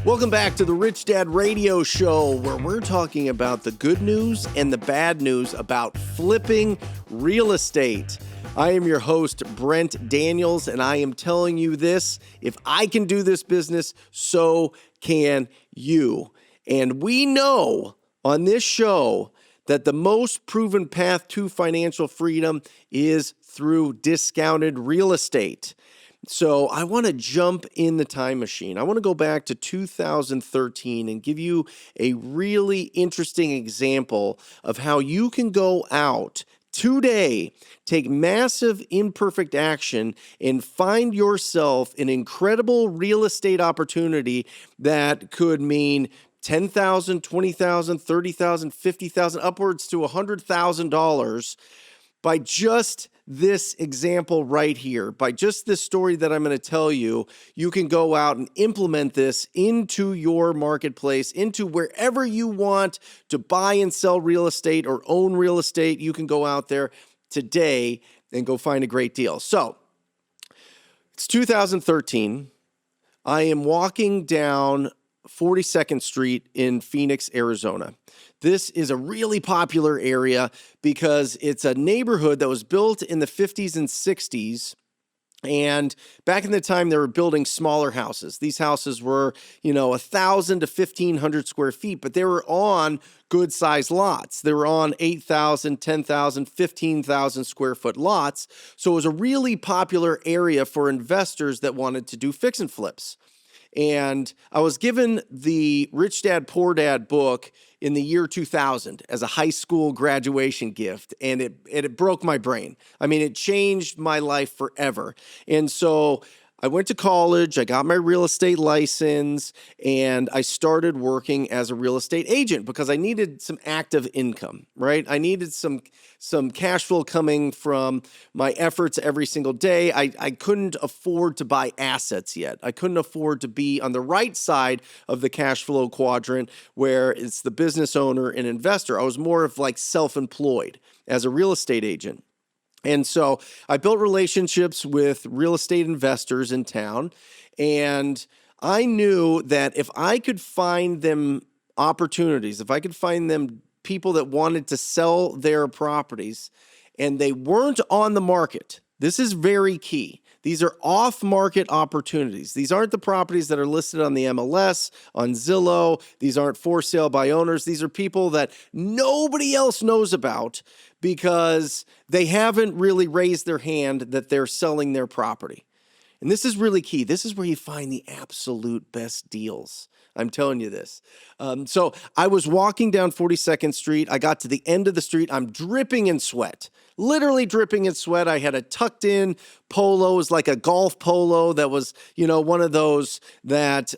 Welcome back to the Rich Dad Radio Show, where we're talking about the good news and the bad news about flipping real estate. I am your host, Brent Daniels, and I am telling you this: if I can do this business, so can you. And we know on this show that the most proven path to financial freedom is through discounted real estate. So I want to jump in the time machine. I want to go back to 2013 and give you a really interesting example of how you can go out today, take massive imperfect action, and find yourself an incredible real estate opportunity that could mean $10,000, $20,000, $30,000, $50,000, upwards to $100,000 by just this example right here. By just this story that I'm going to tell you, you can go out and implement this into your marketplace, into wherever you want to buy and sell real estate or own real estate. You can go out there today and go find a great deal. So it's 2013. I am walking down 42nd Street in Phoenix, Arizona. This is a really popular area because it's a neighborhood that was built in the 50s and 60s. And back in the time, they were building smaller houses. These houses were, 1,000 to 1,500 square feet, but they were on good sized lots. They were on 8,000, 10,000, 15,000 square foot lots. So it was a really popular area for investors that wanted to do fix and flips. And I was given the Rich Dad, Poor Dad book in the year 2000 as a high school graduation gift, and it broke my brain. I mean, it changed my life forever. And so I went to college, I got my real estate license, and I started working as a real estate agent because I needed some active income, right? I needed some cash flow coming from my efforts every single day. I couldn't afford to buy assets yet. I couldn't afford to be on the right side of the cash flow quadrant where it's the business owner and investor. I was more of like self-employed as a real estate agent. And so I built relationships with real estate investors in town, and I knew that if I could find them opportunities, if I could find them people that wanted to sell their properties and they weren't on the market, this is very key. These are off-market opportunities. These aren't the properties that are listed on the MLS, on Zillow. These aren't for sale by owners. These are people that nobody else knows about because they haven't really raised their hand that they're selling their property. And this is really key. This is where you find the absolute best deals. I'm telling you this. So I was walking down 42nd Street. I got to the end of the street. I'm dripping in sweat, literally dripping in sweat. I had a tucked in polo. It was like a golf polo that was, one of those that,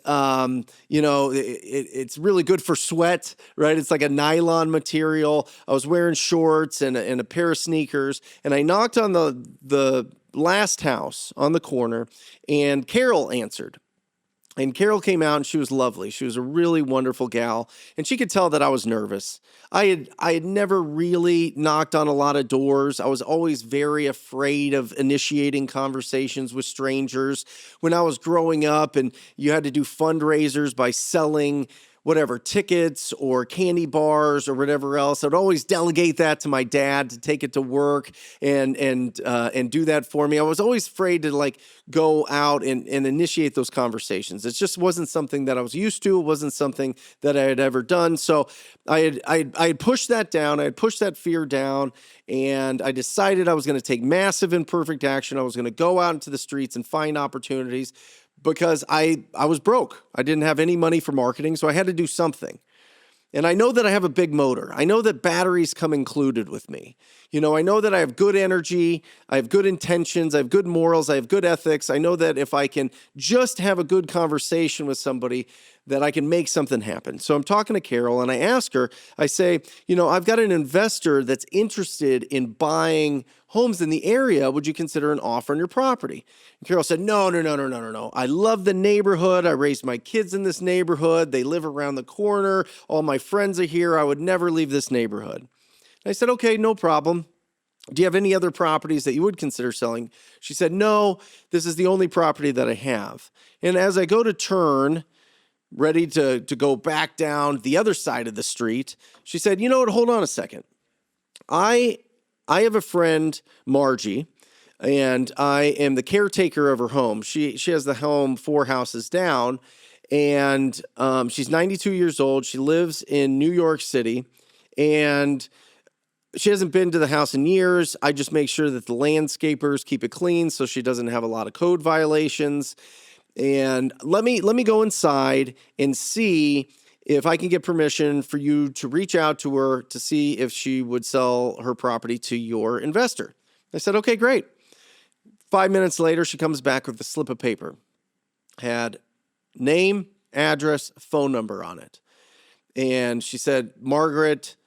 it's really good for sweat, right? It's like a nylon material. I was wearing shorts and a pair of sneakers, and I knocked on the last house on the corner, and Carol answered. And Carol came out, and she was lovely. She was a really wonderful gal, and she could tell that I was nervous. I had never really knocked on a lot of doors. I was always very afraid of initiating conversations with strangers. When I was growing up, and you had to do fundraisers by selling whatever, tickets or candy bars or whatever else, I'd always delegate that to my dad to take it to work and do that for me. I was always afraid to go out and initiate those conversations. It just wasn't something that I was used to. It wasn't something that I had ever done. So I had pushed that down. I had pushed that fear down, and I decided I was going to take massive imperfect action. I was going to go out into the streets and find opportunities, because I was broke. I didn't have any money for marketing, so I had to do something. And I know that I have a big motor. I know that batteries come included with me. I know that I have good energy, I have good intentions, I have good morals, I have good ethics. I know that if I can just have a good conversation with somebody, that I can make something happen. So I'm talking to Carol, and I ask her, I say, I've got an investor that's interested in buying homes in the area. Would you consider an offer on your property? And Carol said, no. I love the neighborhood. I raised my kids in this neighborhood. They live around the corner. All my friends are here. I would never leave this neighborhood. And I said, okay, no problem. Do you have any other properties that you would consider selling? She said, no, this is the only property that I have. And as I go to turn ready to go back down the other side of the street, she said, you know what, hold on a second. I have a friend, Margie, and I am the caretaker of her home. She has the home 4 houses down, and she's 92 years old. She lives in New York City, and she hasn't been to the house in years. I just make sure that the landscapers keep it clean so she doesn't have a lot of code violations. And let me go inside and see if I can get permission for you to reach out to her to see if she would sell her property to your investor. I said, okay, great. 5 minutes later, she comes back with a slip of paper. Had name, address, phone number on it. And she said, Margaret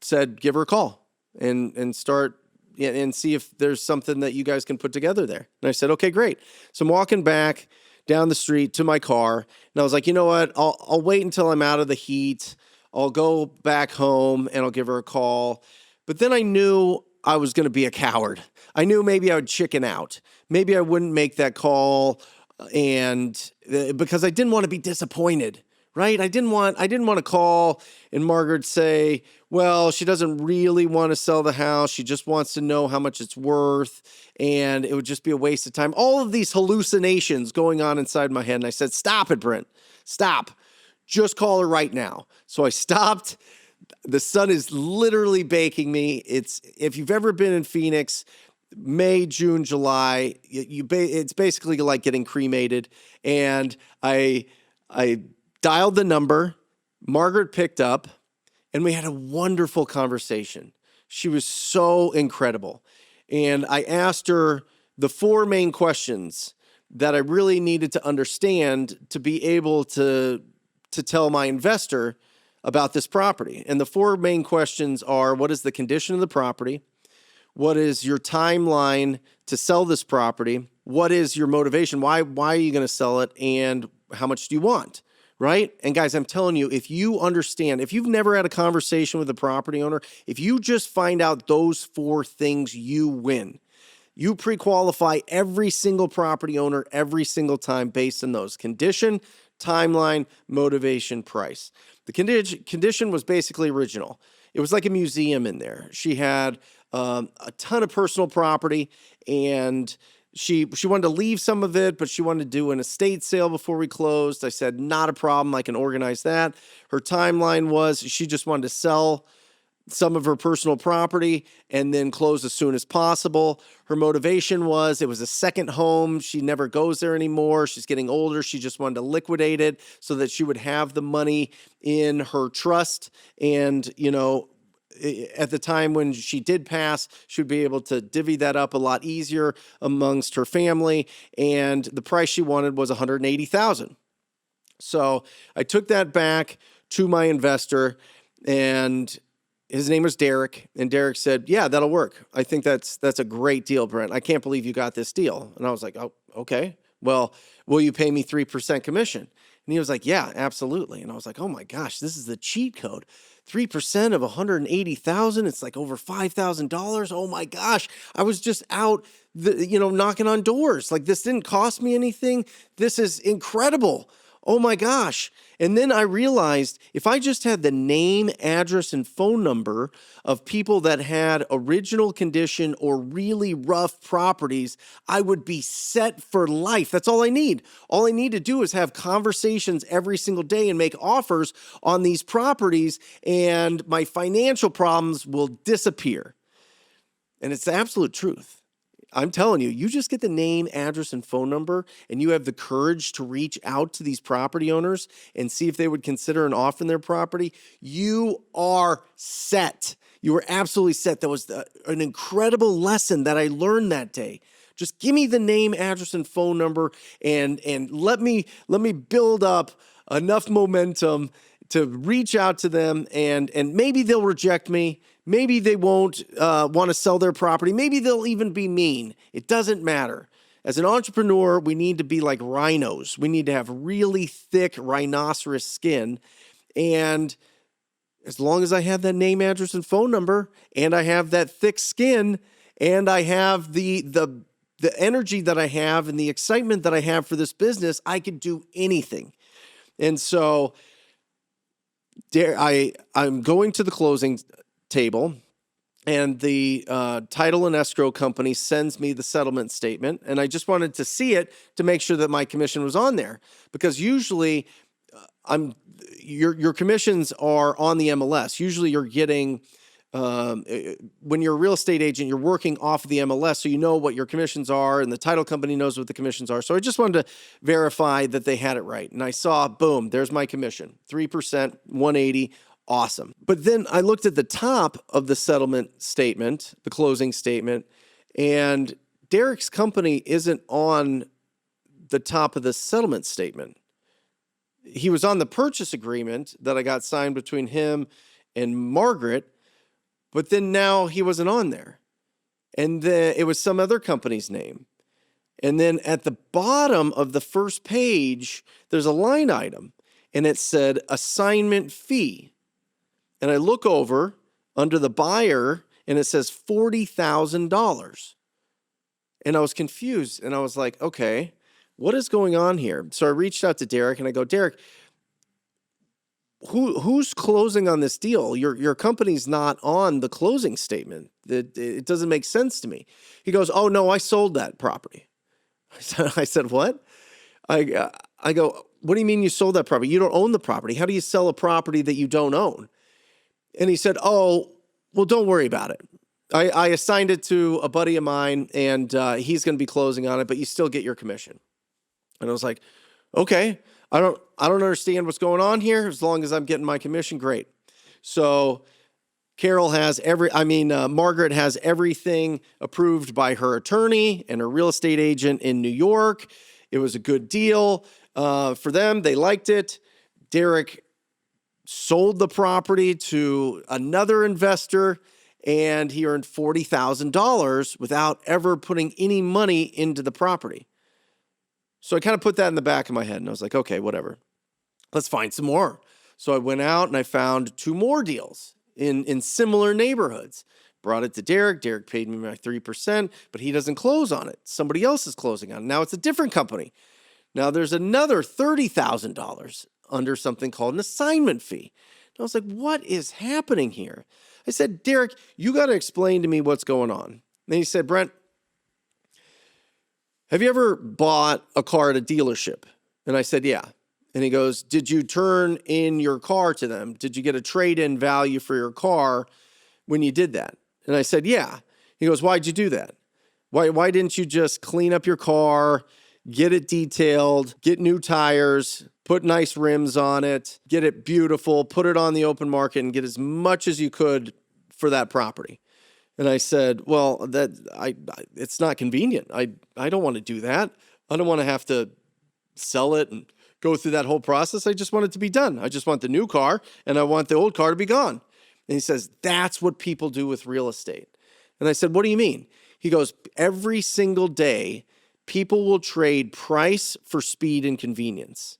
said, give her a call and start and see if there's something that you guys can put together there. And I said, okay, great. So I'm walking back down the street to my car, and I was like, you know what? I'll wait until I'm out of the heat. I'll go back home and I'll give her a call. But then I knew I was going to be a coward. I knew maybe I would chicken out. Maybe I wouldn't make that call, and because I didn't want to be disappointed. Right? I didn't want to call and Margaret say, well, she doesn't really want to sell the house. She just wants to know how much it's worth. And it would just be a waste of time. All of these hallucinations going on inside my head. And I said, stop it, Brent. Stop. Just call her right now. So I stopped. The sun is literally baking me. If you've ever been in Phoenix, May, June, July, it's basically like getting cremated. And I dialed the number, Margaret picked up, and we had a wonderful conversation. She was so incredible. And I asked her the 4 main questions that I really needed to understand to be able to tell my investor about this property. And the 4 main questions are, what is the condition of the property? What is your timeline to sell this property? What is your motivation? Why are you going to sell it? And how much do you want? Right? And guys, I'm telling you, if you understand, if you've never had a conversation with a property owner, if you just find out those 4 things, you win. You pre-qualify every single property owner every single time based on those: condition, timeline, motivation, price. The condition was basically original. It was like a museum in there. She had a ton of personal property, and She wanted to leave some of it, but she wanted to do an estate sale before we closed. I said, not a problem. I can organize that. Her timeline was she just wanted to sell some of her personal property and then close as soon as possible. Her motivation was it was a second home. She never goes there anymore. She's getting older. She just wanted to liquidate it so that she would have the money in her trust. And, at the time when she did pass, she would be able to divvy that up a lot easier amongst her family. And the price she wanted was $180,000. So I took that back to my investor, and his name was Derek. And Derek said, yeah, that'll work. I think that's a great deal, Brent. I can't believe you got this deal. And I was like, oh, okay. Well, will you pay me 3% commission? And he was like, yeah, absolutely. And I was like, oh my gosh, this is the cheat code. 3% of $180,000. It's like over $5,000. Oh my gosh. I was just out, knocking on doors. Like, this didn't cost me anything. This is incredible. Oh my gosh. And then I realized if I just had the name, address, and phone number of people that had original condition or really rough properties, I would be set for life. That's all I need. All I need to do is have conversations every single day and make offers on these properties, and my financial problems will disappear. And it's the absolute truth. I'm telling you, you just get the name, address, and phone number, and you have the courage to reach out to these property owners and see if they would consider an offer in their property. You are set. You are absolutely set. That was an incredible lesson that I learned that day. Just give me the name, address, and phone number, and let me build up enough momentum to reach out to them, and maybe they'll reject me. Maybe they won't want to sell their property. Maybe they'll even be mean. It doesn't matter. As an entrepreneur, we need to be like rhinos. We need to have really thick rhinoceros skin. And as long as I have that name, address, and phone number, and I have that thick skin, and I have the energy that I have and the excitement that I have for this business, I could do anything. And so I'm going to the closing table, and the title and escrow company sends me the settlement statement, and I just wanted to see it to make sure that my commission was on there, because usually your commissions are on the MLS. Usually you're getting when you're a real estate agent, you're working off of the MLS, so you know what your commissions are, and the title company knows what the commissions are. So I just wanted to verify that they had it right, and I saw, boom, there's my commission, 3%, 180. Awesome. But then I looked at the top of the settlement statement, the closing statement, and Derek's company isn't on the top of the settlement statement. He was on the purchase agreement that I got signed between him and Margaret, but then now he wasn't on there. And then it was some other company's name. And then at the bottom of the first page, there's a line item, and it said assignment fee. And I look over under the buyer, and it says $40,000. And I was confused, and I was like, okay, what is going on here? So I reached out to Derek, and I go, Derek, who's closing on this deal? Your company's not on the closing statement. It doesn't make sense to me. He goes, oh, no, I sold that property. I said, what? I go, what do you mean you sold that property? You don't own the property. How do you sell a property that you don't own? And he said, oh, well, don't worry about it. I assigned it to a buddy of mine, and he's going to be closing on it, but you still get your commission. And I was like, okay, I don't understand what's going on here. As long as I'm getting my commission, great. So Margaret has everything approved by her attorney and her real estate agent in New York. It was a good deal for them. They liked it. Derek sold the property to another investor, and he earned $40,000 without ever putting any money into the property. So I kind of put that in the back of my head, and I was like, okay, whatever. Let's find some more. So I went out and I found 2 more deals in similar neighborhoods. Brought it to Derek. Derek paid me my 3%, but he doesn't close on it. Somebody else is closing on it. Now it's a different company. Now there's another $30,000 under something called an assignment fee. And I was like, what is happening here? I said, Derek, you got to explain to me what's going on. And he said, Brent, have you ever bought a car at a dealership? And I said, yeah. And he goes, did you turn in your car to them? Did you get a trade-in value for your car when you did that? And I said, yeah. He goes, why'd you do that? Why didn't you just clean up your car, get it detailed, get new tires, put nice rims on it, get it beautiful, put it on the open market, and get as much as you could for that property? And I said, well, it's not convenient. I don't want to do that. I don't want to have to sell it and go through that whole process. I just want it to be done. I just want the new car, and I want the old car to be gone. And he says, that's what people do with real estate. And I said, what do you mean? He goes, every single day, people will trade price for speed and convenience.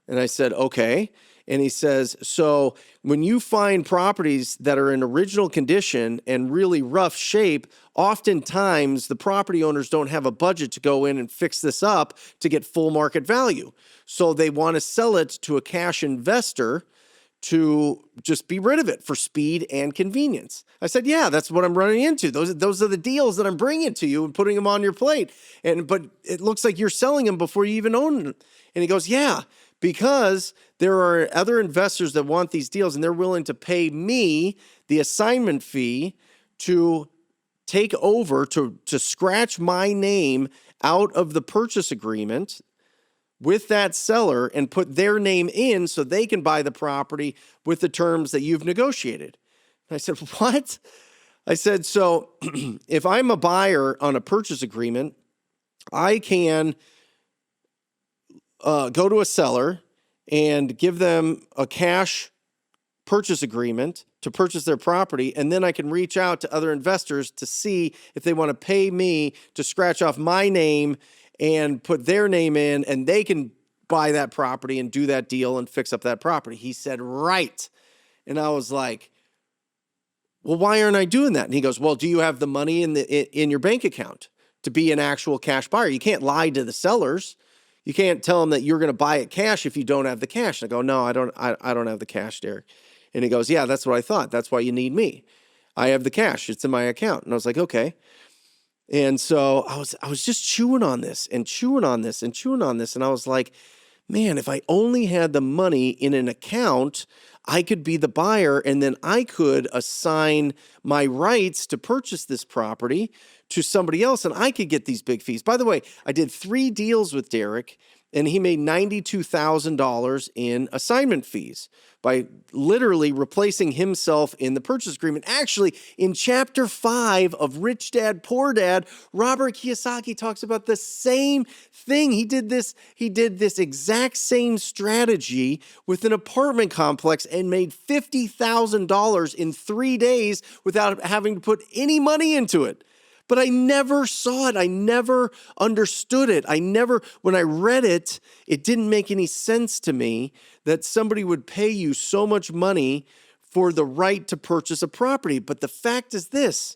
And I said, okay. And he says, so when you find properties that are in original condition and really rough shape, oftentimes the property owners don't have a budget to go in and fix this up to get full market value. So they want to sell it to a cash investor to just be rid of it for speed and convenience. I said, yeah, that's what I'm running into. Those are the deals that I'm bringing to you and putting them on your plate. But it looks like you're selling them before you even own them. And he goes, yeah, because there are other investors that want these deals, and they're willing to pay me the assignment fee to take over, to scratch my name out of the purchase agreement with that seller and put their name in so they can buy the property with the terms that you've negotiated. And I said, what? I said, so if I'm a buyer on a purchase agreement, I can go to a seller and give them a cash purchase agreement to purchase their property, and then I can reach out to other investors to see if they want to pay me to scratch off my name and put their name in, and they can buy that property and do that deal and fix up that property. He said, right. And I was like, well, why aren't I doing that? And he goes, well, do you have the money in your bank account to be an actual cash buyer? You can't lie to the sellers. You can't tell them that you're going to buy it cash if you don't have the cash. And I go, no, I don't have the cash, Derek. And he goes, yeah, that's what I thought. That's why you need me. I have the cash. It's in my account. And I was like, okay. And so I was just chewing on this and chewing on this and chewing on this. And I was like, man, if I only had the money in an account, I could be the buyer, and then I could assign my rights to purchase this property to somebody else, and I could get these big fees. By the way, I did 3 deals with Derek, and he made $92,000 in assignment fees by literally replacing himself in the purchase agreement. Actually, in chapter 5 of Rich Dad, Poor Dad, Robert Kiyosaki talks about the same thing. He did this exact same strategy with an apartment complex and made $50,000 in 3 days without having to put any money into it. But I never saw it. I never understood it. When I read it, it didn't make any sense to me that somebody would pay you so much money for the right to purchase a property. But the fact is this: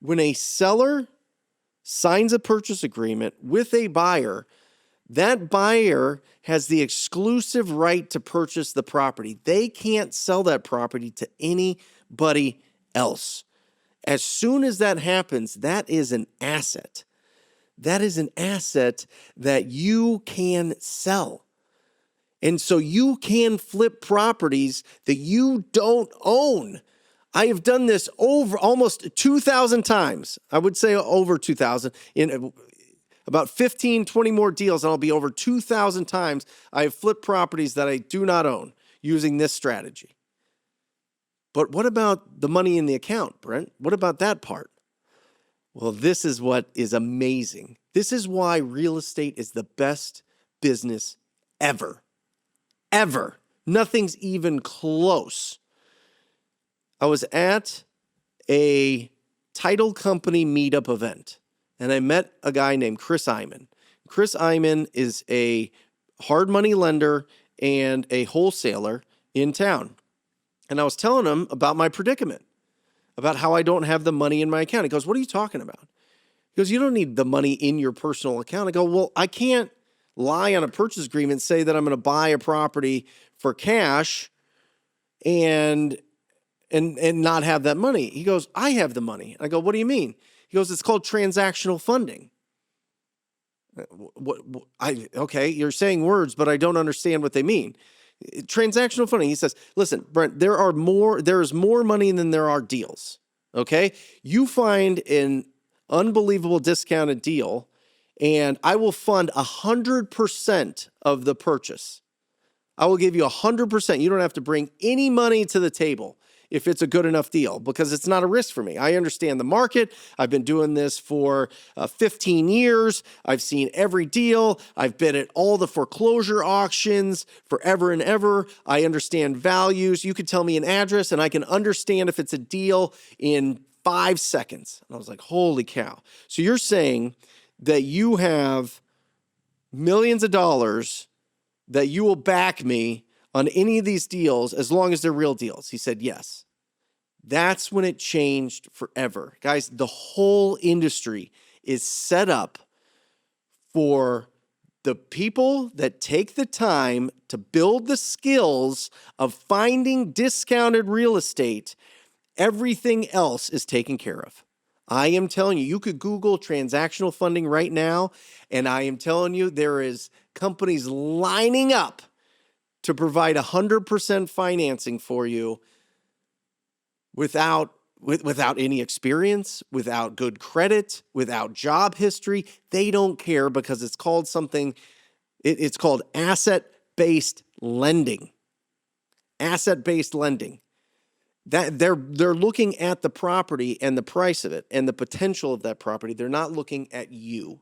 when a seller signs a purchase agreement with a buyer, that buyer has the exclusive right to purchase the property. They can't sell that property to anybody else. As soon as that happens, that is an asset. That is an asset that you can sell. And so you can flip properties that you don't own. I have done this over almost 2,000 times. I would say over 2,000. In about 15, 20 more deals, and I'll be over 2,000 times I have flipped properties that I do not own using this strategy. But what about the money in the account, Brent? What about that part? Well, this is what is amazing. This is why real estate is the best business ever. Ever. Nothing's even close. I was at a title company meetup event, and I met a guy named Chris Iman. Chris Iman is a hard money lender and a wholesaler in town. And I was telling him about my predicament, about how I don't have the money in my account. He goes, what are you talking about? He goes, you don't need the money in your personal account. I go, well, I can't lie on a purchase agreement, say that I'm going to buy a property for cash and not have that money. He goes, I have the money. I go, what do you mean? He goes, it's called transactional funding. Okay, you're saying words, but I don't understand what they mean. Transactional funding. He says, listen, Brent, there is more money than there are deals. Okay. You find an unbelievable discounted deal and I will fund 100% of the purchase. I will give you 100%. You don't have to bring any money to the table if it's a good enough deal, because it's not a risk for me. I understand the market. I've been doing this for 15 years. I've seen every deal. I've been at all the foreclosure auctions forever and ever. I understand values. You could tell me an address and I can understand if it's a deal in 5 seconds. And I was like, holy cow. So you're saying that you have millions of dollars that you will back me on any of these deals as long as they're real deals? He said, yes. That's when it changed forever. Guys, the whole industry is set up for the people that take the time to build the skills of finding discounted real estate. Everything else is taken care of. I am telling you, you could Google transactional funding right now, and I am telling you there is companies lining up to provide 100% financing for you without any experience, without good credit, without job history. They don't care because it's called something, it's called asset-based lending. Asset-based lending. That they're looking at the property and the price of it and the potential of that property. They're not looking at you.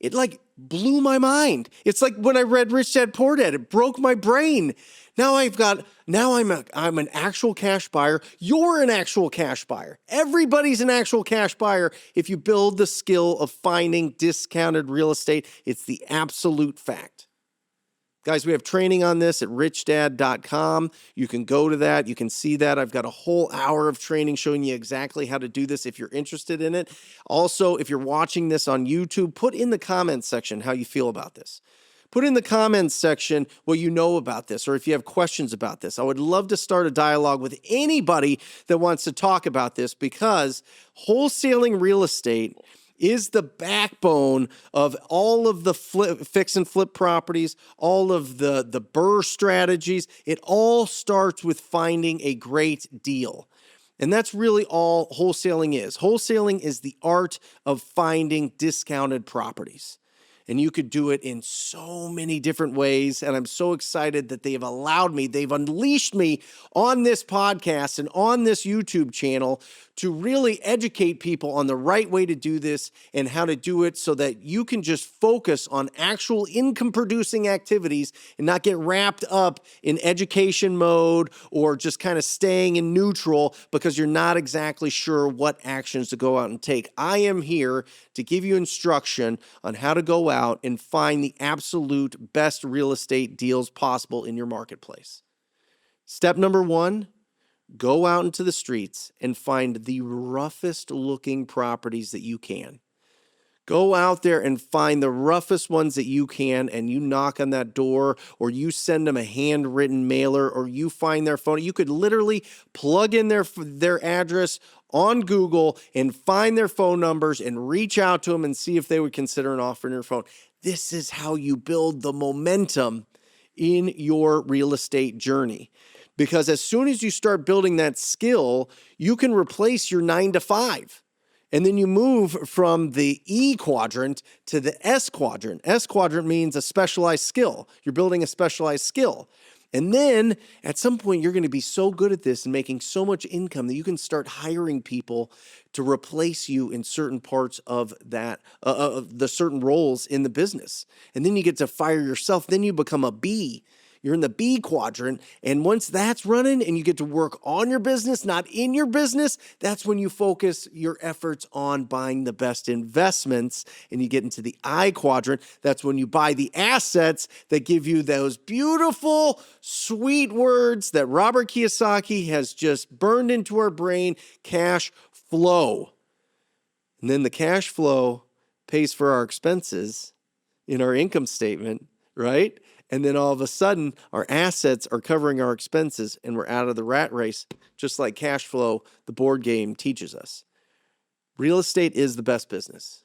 It like blew my mind. It's like when I read Rich Dad Poor Dad, it broke my brain. Now I'm an actual cash buyer. You're an actual cash buyer. Everybody's an actual cash buyer if you build the skill of finding discounted real estate. It's the absolute fact. Guys, we have training on this at richdad.com. You can go to that. You can see that. I've got a whole hour of training showing you exactly how to do this if you're interested in it. Also, if you're watching this on YouTube, put in the comments section how you feel about this. Put in the comments section what you know about this, or if you have questions about this. I would love to start a dialogue with anybody that wants to talk about this, because wholesaling real estate is the backbone of all of the fix and flip properties, all of the BRRRR strategies. It all starts with finding a great deal. And that's really all wholesaling is. Wholesaling is the art of finding discounted properties. And you could do it in so many different ways. And I'm so excited that they've unleashed me on this podcast and on this YouTube channel to really educate people on the right way to do this and how to do it so that you can just focus on actual income-producing activities and not get wrapped up in education mode or just kind of staying in neutral because you're not exactly sure what actions to go out and take. I am here to give you instruction on how to go out and find the absolute best real estate deals possible in your marketplace. Step number 1, go out into the streets and find the roughest looking properties that you can. Go out there and find the roughest ones that you can, and you knock on that door, or you send them a handwritten mailer, or you find their phone. You could literally plug in their address on Google and find their phone numbers and reach out to them and see if they would consider an offer on your phone. This is how you build the momentum in your real estate journey. Because as soon as you start building that skill, you can replace your 9 to 5. And then you move from the E quadrant to the S quadrant. S quadrant means a specialized skill. You're building a specialized skill. And then at some point, you're going to be so good at this and making so much income that you can start hiring people to replace you in certain parts of that, the certain roles in the business. And then you get to fire yourself. Then you become a B. You're in the B quadrant, and once that's running and you get to work on your business, not in your business, that's when you focus your efforts on buying the best investments, and you get into the I quadrant. That's when you buy the assets that give you those beautiful, sweet words that Robert Kiyosaki has just burned into our brain: cash flow. And then the cash flow pays for our expenses in our income statement, right? And then all of a sudden, our assets are covering our expenses and we're out of the rat race, just like cash flow, the board game, teaches us. Real estate is the best business.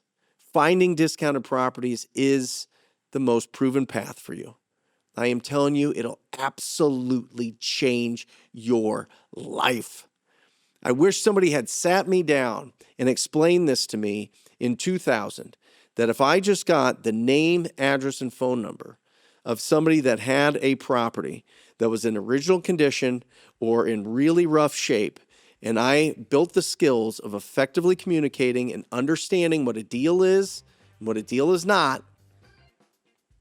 Finding discounted properties is the most proven path for you. I am telling you, it'll absolutely change your life. I wish somebody had sat me down and explained this to me in 2000, that if I just got the name, address, and phone number of somebody that had a property that was in original condition or in really rough shape, and I built the skills of effectively communicating and understanding what a deal is and what a deal is not,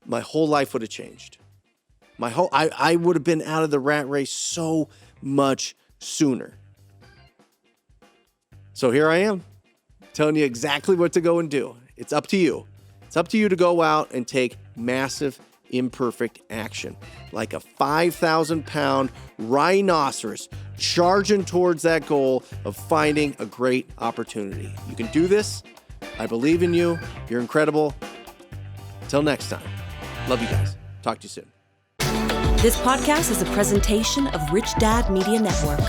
my whole life would have changed. I would have been out of the rat race so much sooner. So here I am, telling you exactly what to go and do. It's up to you. It's up to you to go out and take massive imperfect action, like a 5,000-pound rhinoceros charging towards that goal of finding a great opportunity. You can do this. I believe in you. You're incredible. Until next time, love you guys. Talk to you soon. This podcast is a presentation of Rich Dad Media Network.